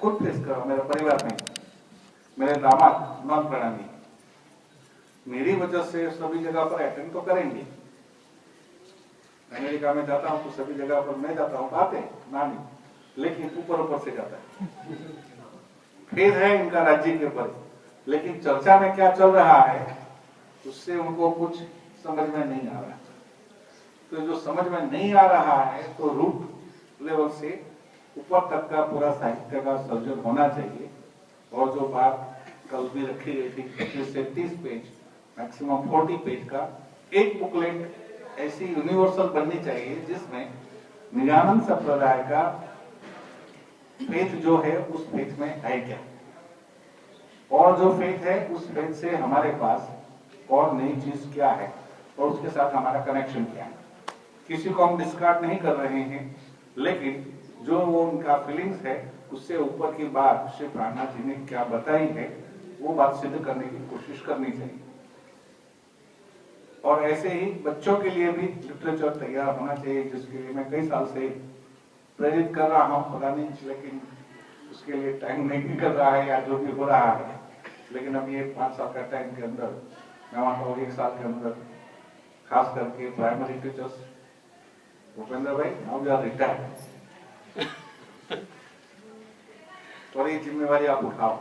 खुद फेस कर रहा हूं, मेरे परिवार में मेरे दामाद नॉन प्रणाली मेरी वजह से सभी जगह पर अटेंड तो करेंगे। अमेरिका में जाता हूं तो सभी जगह पर मैं जाता हूं, आते ना नहीं, लेकिन ऊपर ऊपर से जाता है, फेज है इनका राज्य के ऊपर, लेकिन चर्चा में क्या चल रहा है उससे उनको कुछ समझ में नहीं आ रहा। तो जो समझ में नहीं आ रहा है तो रूट लेवल से ऊपर तक का पूरा साहित्य का सर्जन होना चाहिए। और जो बात कल भी रखी गई थी 25 से 30 पेज मैक्सिमम 40 पेज का एक बुकलेट ऐसी यूनिवर्सल बननी चाहिए जिसमें निजानंद संप्रदाय का फेथ जो है उस फेथ में है क्या, और जो फेथ है उस फेथ से हमारे पास और नई चीज क्या है और उसके साथ हमारा कनेक्शन क्या है। किसी को हम डिस्कार्ड नहीं कर रहे हैं, लेकिन जो वो उनका फीलिंग्स है उससे ऊपर की बात श्री प्राणनाथ जी ने क्या बताई है वो बात सिद्ध करने की कोशिश करनी चाहिए। और ऐसे ही बच्चों के लिए भी लिटरेचर तैयार होना चाहिए, जिसके लिए मैं कई साल से प्रेरित कर रहा हूं, पता नहीं लेकिन उसके लिए टाइम नहीं निकल रहा है या जो भी हो रहा है। लेकिन अब ये 5 साल का टाइम के अंदर मैं वहां पर 1 साल के अंदर खास करके प्राइमरी टीचर्स भूपेंद्र भाई नाउ यू आर रिटायर्ड और ये जिम्मेवारी आप उठाओ।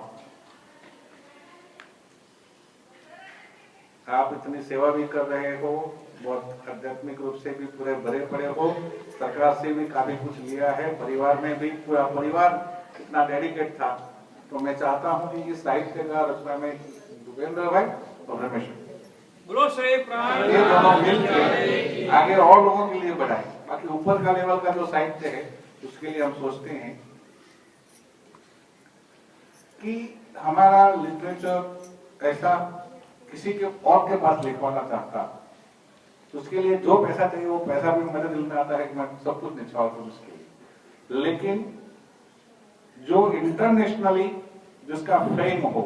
आप इतनी सेवा भी कर रहे हो, बहुत आध्यात्मिक रूप से भी पूरे भरे पड़े हो, सरकार से भी काफी कुछ लिया है, परिवार में भी पूरा परिवार इतना डेडिकेट था। तो मैं चाहता हूं कि इस साहित्य का रचना में भूपेंद्र भाई और रमेश बोलो श्री प्राण ये दोनों मिलकर आगे और लोगों के लिए बढ़ाए। बाकी ऊपर का लेवल का जो साहित्य है उसके लिए हम सोचते हैं कि हमारा लिटरेचर ऐसा किसी के और के पास लिखवाना चाहता, तो उसके लिए जो पैसा चाहिए वो पैसा भी मेरे दिल में आता है कि मैं सब कुछ निछावर करूं उसके लिए। लेकिन जो इंटरनेशनली जिसका फेम हो,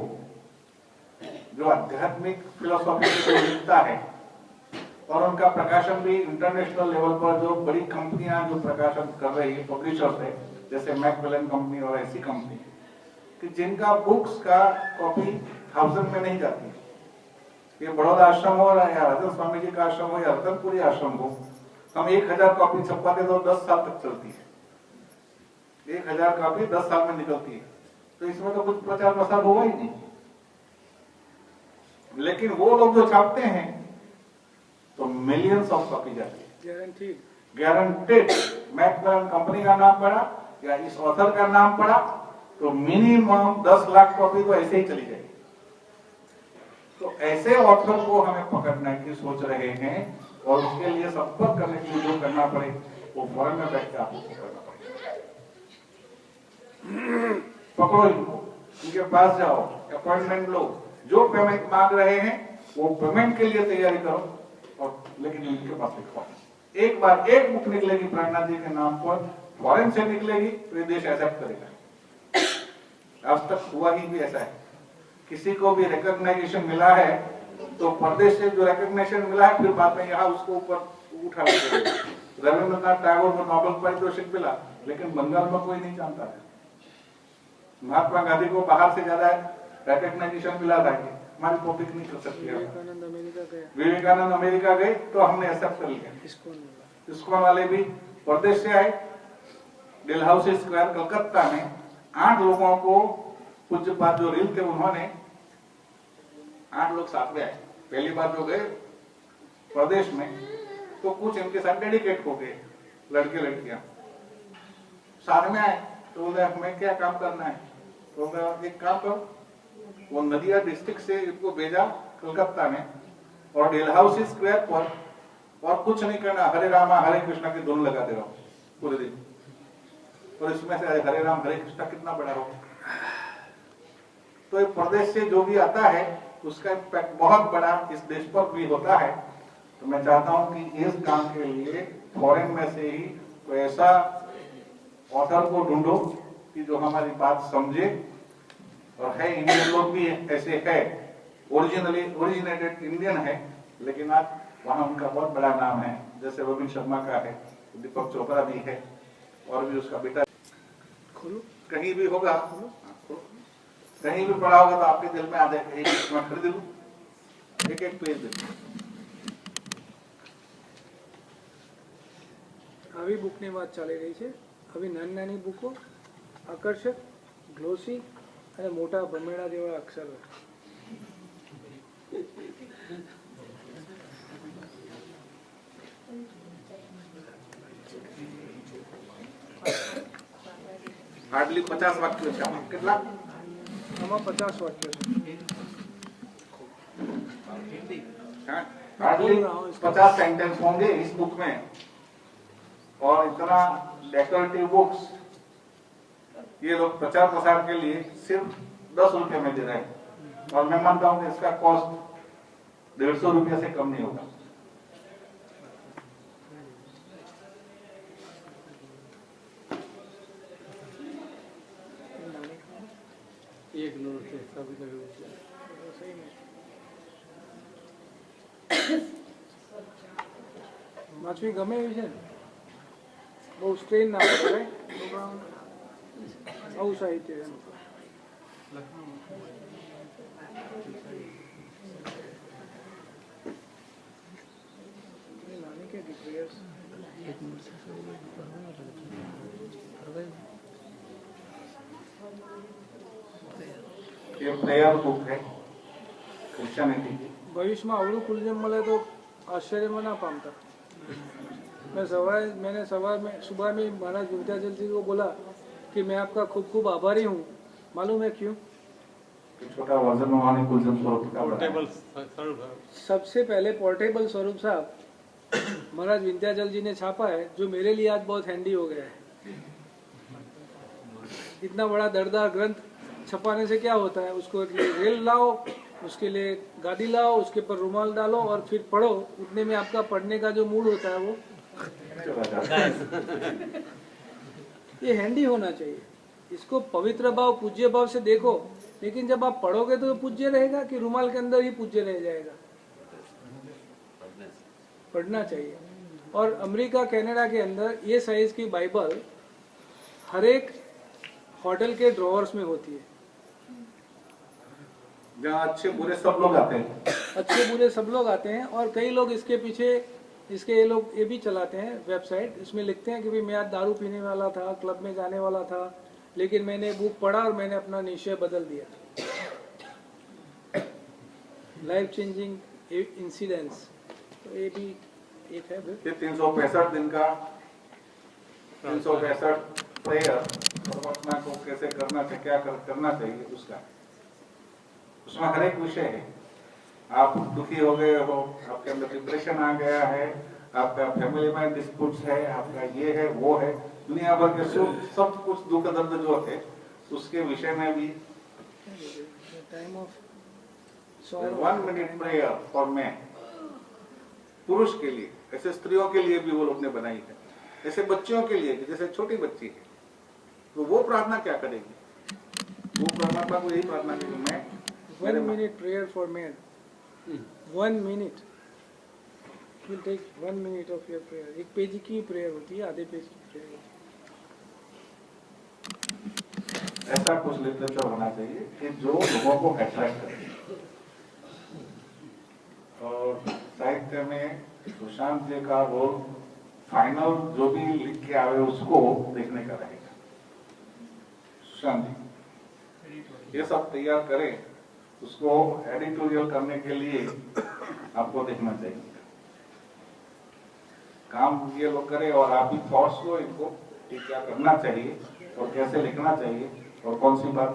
जो आध्यात्मिक फिलोसॉफी को लिखता है और उनका प्रकाशन भी इंटरनेशनल लेवल पर जो बड़ी कंपनियां जो प्रकाशन कर रही है पब्लिशर्स है, जैसे मैकमिलन कंपनी और ऐसी कंपनी कि जिनका बुक्स का कॉपी 1000 में नहीं जाती। ये बड़ौदा आश्रम हो या राजन स्वामी जी का आश्रम हो या रतनपुरी आश्रम हो, हम 1000 कॉपी छपवाते तो 10 साल तक चलती है। 1000 कॉपी 10 साल में निकलती है, तो इसमें तो कुछ प्रचार प्रसार होगा ही नहीं। लेकिन वो लोग जो छापते हैं तो मिलियंस ऑफ कॉपी जाती है, गारंटेड। मैकमिलन कंपनी का नाम पड़ा या इस ऑथर का नाम पड़ा तो मिनिमम 10 लाख कॉपी तो ऐसे ही चली जाएगी। तो ऐसे ऑथर को हमें पकड़ने की सोच रहे हैं और उसके लिए संपर्क करने के लिए जो करना पड़े वो फॉरेन में बैठ के आपको करना पड़ेगा। पकड़ो इनको, इनके पास जाओ, अपॉइंटमेंट लो, जो पेमेंट मांग रहे हैं वो पेमेंट के लिए तैयारी करो, और लेकिन इनके पास लिखवाओ। एक बार एक बुक निकलेगी प्राणनाथ जी के नाम पर, फॉरेन से निकलेगी तो ये देश एक्सेप्ट करेगा। आज तक हुआ ही भी ऐसा है, किसी को भी रिकॉग्नाइजेशन मिला है तो प्रदेश से जो रिकॉग्निशन मिला है फिर बाद में यहाँ उसको ऊपर उठा लेते हैं। रविंद्रनाथ टैगोर को नोबेल पारितोषिक मिला, लेकिन बंगाल में कोई नहीं जानता है। महात्मा गांधी को बाहर से ज्यादा रिकॉग्नाइजेशन मिला था कि हमारी पब्लिक नहीं कर सकती है। विवेकानंद अमेरिका गए तो हमने एक्सेप्ट कर लिया। इस्कॉन वाले भी प्रदेश से आए। डेलहाउसी स्क्वायर कलकत्ता में 8 लोगों को पूज्यपाद जो रील थे उन्होंने 8 लोग साथ में आए। पहली बार जो गए प्रदेश में तो कुछ इनके साथ डेडिकेट हो गए, लड़के लड़कियां साथ में आए। तो बोले हमें क्या काम करना है, तो बोले एक काम करो, वो नदिया डिस्ट्रिक्ट से इनको भेजा कलकत्ता में और डेलहाउसी स्क्वायर पर, और कुछ नहीं करना, हरे रामा हरे कृष्णा की धुन लगा दे रहा हूं पूरे दिन। और इसमें से हरे राम हरे कृष्णा कितना बड़ा हो। तो प्रदेश से जो भी आता है उसका इम्पैक्ट बहुत बड़ा इस देश पर भी होता है। तो मैं चाहता हूं कि इस काम के लिए फॉरेन में से ही कोई ऐसा ऑथर को ढूंढो कि जो हमारी बात समझे, और है इंडियन लोग भी ऐसे है, ओरिजिनेटेड इंडियन है, लेकिन आज वहां उनका बहुत बड़ा नाम है, जैसे रविंद्र शर्मा का है, दीपक चोपड़ा भी है, और भी उसका बेटा। खोलो। कहीं भी होगा, कहीं भी पढ़ा होगा तो आपके दिल में आ जाएगा, एक मैं खरीद लूं, एक एक पेज दे। આવી બુકની વાત ચાલી રહી છે. આવી નાની નાની બુકો આકર્ષક, ગ્લોસી અને મોટા ભમેડા જેવા અક્ષરો. हार्डली 50 वाक्य છે આમાં. કેટલા? આમાં 50 વાક્યો છે. हाँ, हार्डली 50 सेंटेंस होंगे इस बुक में, और इतना डेकोरेटिव बुक्स ये लोग प्रचार प्रसार के लिए सिर्फ 10 रुपए में दे रहे हैं, और मैं मानता हूँ कि इसका कॉस्ट 150 रुपये से कम नहीं होगा. એક નોટ છે સભી લખ્યું છે. સહી में વાંચવી ગમે એવી છે ને, બહુ સ્ટ્રેન ના પડે. આવું સાહિત્ય એમ નાની કે પ્રેયર્સ ये प्रेयर बुक है क्रिश्चियनिटी की. भविष्य में अवड़ू कुलजम મળે તો આશ્ચર્યમાં ના પામતા. मैंने सुबह में महाराज विंध्याचल जी को बोला कि मैं आपका खूब खूब आभारी हूँ. मालूम है क्यों? छोटा वर्जन उन्होंने कुलजम स्वरूप का बनाया. सबसे पहले पोर्टेबल स्वरूप साहब महाराज विंध्याचल जी ने छापा है, जो मेरे लिए आज बहुत हैंडी हो गया है. इतना बड़ा दरदार ग्रंथ छपाने से क्या होता है, उसको एक रेल लाओ, उसके लिए गादी लाओ, उसके ऊपर रुमाल डालो और फिर पढ़ो. उतने में आपका पढ़ने का जो मूड होता है वो ये हैंडी होना चाहिए. इसको पवित्र भाव, पूज्य भाव से देखो, लेकिन जब आप पढ़ोगे तो पूज्य रहेगा कि रुमाल के अंदर ही पूज्य रह जाएगा. पढ़ना चाहिए. और अमेरिका, कनाडा के अंदर ये साइज की बाइबल हर एक होटल के ड्रॉवर्स में होती है. जहाँ अच्छे बुरे सब लोग आते हैं. अच्छे बुरे सब लोग आते हैं. और कई लोग इसके पीछे ये लोग ये भी चलाते हैं वेबसाइट. इसमें लिखते हैं कि भाई मैं आज दारू पीने वाला था, क्लब में जाने वाला था, लेकिन मैंने बुक पढ़ा और मैंने अपना निश्चय बदल दिया. Life changing incidents. तो ये भी एक है. ये 365 दिन का 365 प्रेयर परमात्मा को कैसे करना चाहिए, क्या करना चाहिए, उसमें हर एक विषय है. आप दुखी हो गए हो, आपके अंदर डिप्रेशन आ गया है, आपका फैमिली में डिस्प्यूट्स है, आपका ये है वो है, दुनिया भर के सब कुछ दुख दर्द जो है उसके विषय में भी. Time of 1 minute prayer for man, पुरुष के लिए, ऐसे स्त्रियों के लिए भी वो लोग ने बनाई है, ऐसे बच्चियों के लिए, जैसे छोटी बच्ची है तो वो प्रार्थना क्या करेगी, वो परमात्मा को यही प्रार्थना करेगी, मैं 1 minute prayer for man. 1 minute. It will take 1 minute of your prayer. एक पेज की प्रेयर होती है, आधे पेज की प्रेयर होती है. ऐसा कुछ लिटरेचर होना चाहिए कि जो लोगों को अट्रैक्ट करे. और साहित्य में सुशांत जी का रोल फाइनल जो भी लिख के आवे उसको देखने का रहेगा. सुशांत जी ये सब तैयार करें, उसको एडिटोरियल करने के लिए आपको देखना चाहिए. काम ये लोग करें और आप भी थॉट्स दो इनको कि क्या करना चाहिए और कैसे लिखना चाहिए और कौन सी बात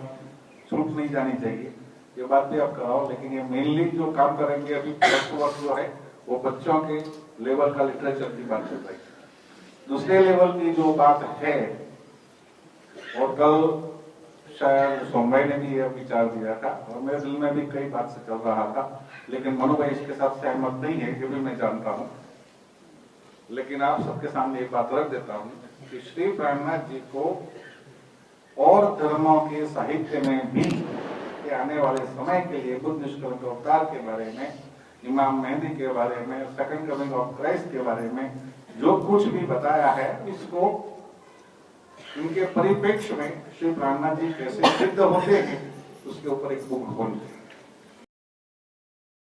छूट नहीं जानी चाहिए, ये बात भी आप कराओ. लेकिन ये मेनली जो काम करेंगे अभी फर्स्ट वर्क जो है वो बच्चों के लेवल का लिटरेचर की बात चल रही है. दूसरे लेवल की जो बात है, और कल शायद सोमवार ने भी यह विचार दिया था और मेरे दिल में भी कई बात से चल रहा था, लेकिन मनु भाई इसके साथ सहमत नहीं है, ये भी मैं जानता हूँ. लेकिन आप सबके सामने एक बात रख देता हूँ कि श्री प्राणनाथ जी को और धर्मों के साहित्य में भी के आने वाले समय के लिए बुद्ध निष्कर्म के अवतार के बारे में, इमाम मेहदी के बारे में, सेकंड कमिंग ऑफ क्राइस्ट के बारे में जो कुछ भी बताया है, इसको इनके परिप्रेक्ष्य में श्री प्राणनाथ जी कैसे सिद्ध होते हैं उसके ऊपर एक बुक खोलते हैं।